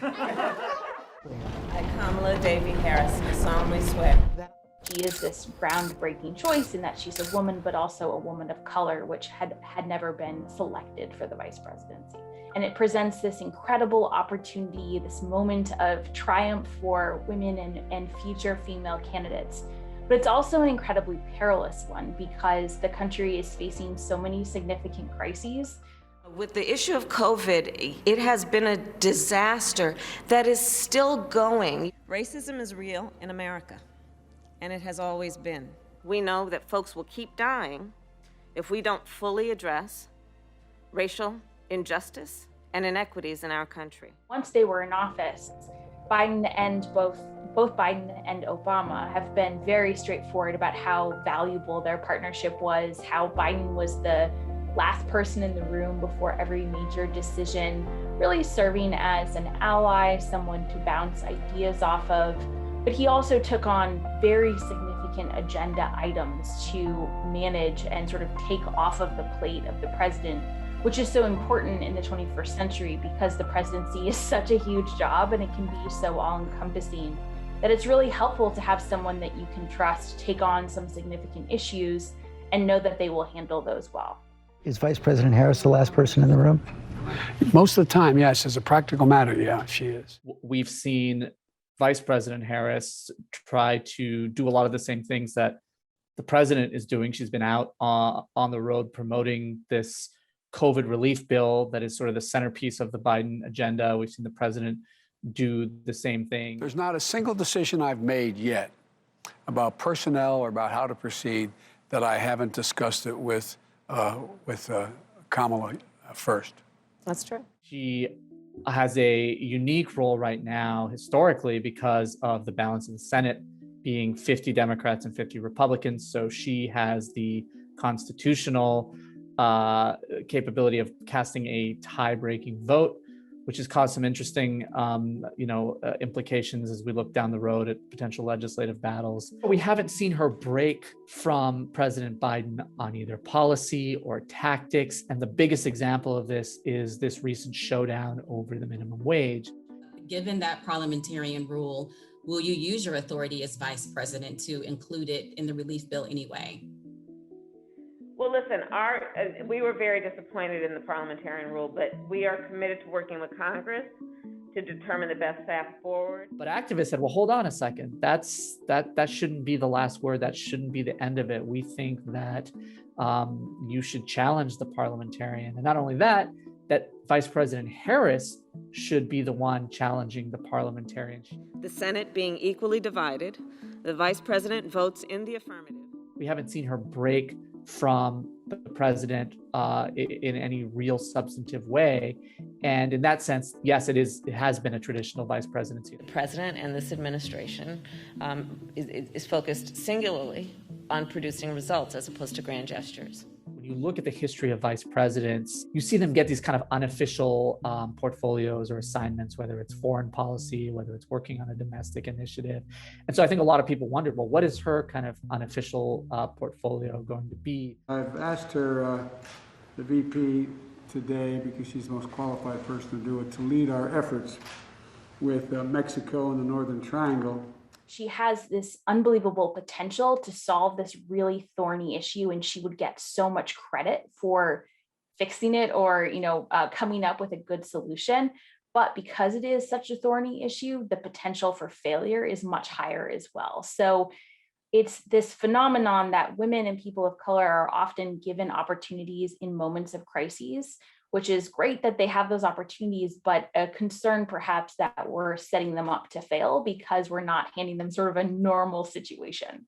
I, Kamala Harris, do solemnly swear. She is this groundbreaking choice in that she's a woman, but also a woman of color, which had never been selected for the vice presidency. And it presents this incredible opportunity, this moment of triumph for women and future female candidates. But it's also an incredibly perilous one because the country is facing so many significant crises. With the issue of COVID, it has been a disaster that is still going. Racism is real in America, and it has always been. We know that folks will keep dying if we don't fully address racial injustice and inequities in our country. Once they were in office, Biden and both Biden and Obama have been very straightforward about how valuable their partnership was, how Biden was the last person in the room before every major decision, really serving as an ally, someone to bounce ideas off of. But he also took on very significant agenda items to manage and sort of take off of the plate of the president, which is so important in the 21st century because the presidency is such a huge job and it can be so all-encompassing that it's really helpful to have someone that you can trust take on some significant issues and know that they will handle those well. Is Vice President Harris the last person in the room? Most of the time, yes. As a practical matter, yeah, she is. We've seen Vice President Harris try to do a lot of the same things that the president is doing. She's been out on the road promoting this COVID relief bill that is sort of the centerpiece of the Biden agenda. We've seen the president do the same thing. There's not a single decision I've made yet about personnel or about how to proceed that I haven't discussed it with Kamala first. That's true. She has a unique role right now, historically, because of the balance in the Senate being 50 Democrats and 50 Republicans. So she has the constitutional capability of casting a tie-breaking vote, which has caused some interesting, implications as we look down the road at potential legislative battles. We haven't seen her break from President Biden on either policy or tactics. And the biggest example of this is this recent showdown over the minimum wage. Given that parliamentarian rule, will you use your authority as vice president to include it in the relief bill anyway? Well, listen, we were very disappointed in the parliamentarian rule, but we are committed to working with Congress to determine the best path forward. But activists said, well, hold on a second. That shouldn't be the last word. That shouldn't be the end of it. We think that you should challenge the parliamentarian. And not only that Vice President Harris should be the one challenging the parliamentarian. The Senate being equally divided, the vice president votes in the affirmative. We haven't seen her break from the president in any real substantive way. And in that sense, yes, it has been a traditional vice presidency. The president and this administration is focused singularly on producing results as opposed to grand gestures. When you look at the history of vice presidents, you see them get these kind of unofficial portfolios or assignments, whether it's foreign policy, whether it's working on a domestic initiative. And so I think a lot of people wondered, well, what is her kind of unofficial portfolio going to be? I've asked her, the VP today, because she's the most qualified person to do it, to lead our efforts with Mexico and the Northern Triangle. She has this unbelievable potential to solve this really thorny issue, and she would get so much credit for fixing it or, coming up with a good solution. But because it is such a thorny issue, the potential for failure is much higher as well. So it's this phenomenon that women and people of color are often given opportunities in moments of crises, which is great that they have those opportunities, but a concern perhaps that we're setting them up to fail because we're not handing them sort of a normal situation.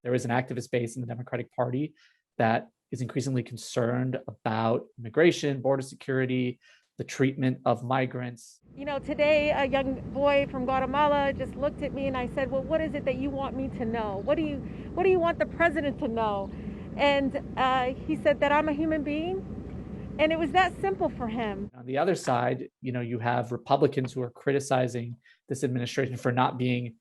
There is an activist base in the Democratic Party that is increasingly concerned about immigration, border security, the treatment of migrants. Today a young boy from Guatemala just looked at me and I said, well, what is it that you want me to know? What do you want the president to know? And he said that I'm a human being. And it was that simple for him. On the other side, you have Republicans who are criticizing this administration for not being,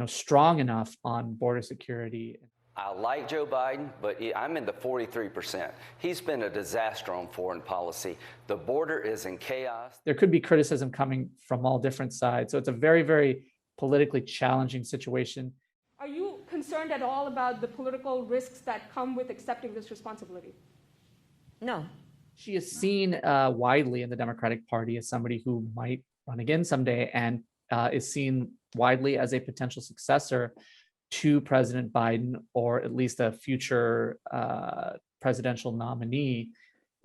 strong enough on border security. I like Joe Biden, but I'm in the 43%. He's been a disaster on foreign policy. The border is in chaos. There could be criticism coming from all different sides. So it's a very, very politically challenging situation. Are you concerned at all about the political risks that come with accepting this responsibility? No. She is seen widely in the Democratic Party as somebody who might run again someday, and is seen widely as a potential successor to President Biden, or at least a future presidential nominee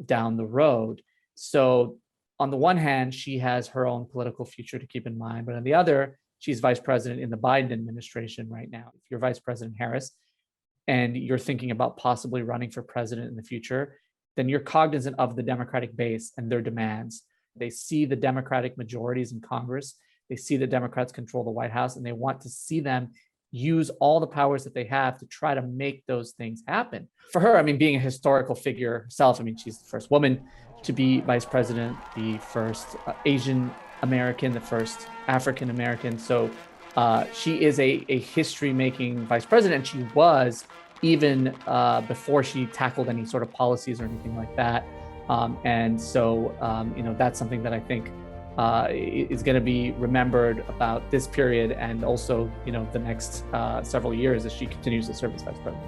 down the road. So on the one hand, she has her own political future to keep in mind, but on the other, she's vice president in the Biden administration right now. If you're Vice President Harris and you're thinking about possibly running for president in the future, then you're cognizant of the Democratic base and their demands. They see the Democratic majorities in Congress. They see the Democrats control the White House, and they want to see them use all the powers that they have to try to make those things happen. For her, I mean, being a historical figure herself, I mean, she's the first woman to be vice president, the first Asian American, the first African American. So she is a history-making vice president. She was even before she tackled any sort of policies or anything like that. And so, that's something that I think is going to be remembered about this period, and also, the next several years as she continues to serve as vice president.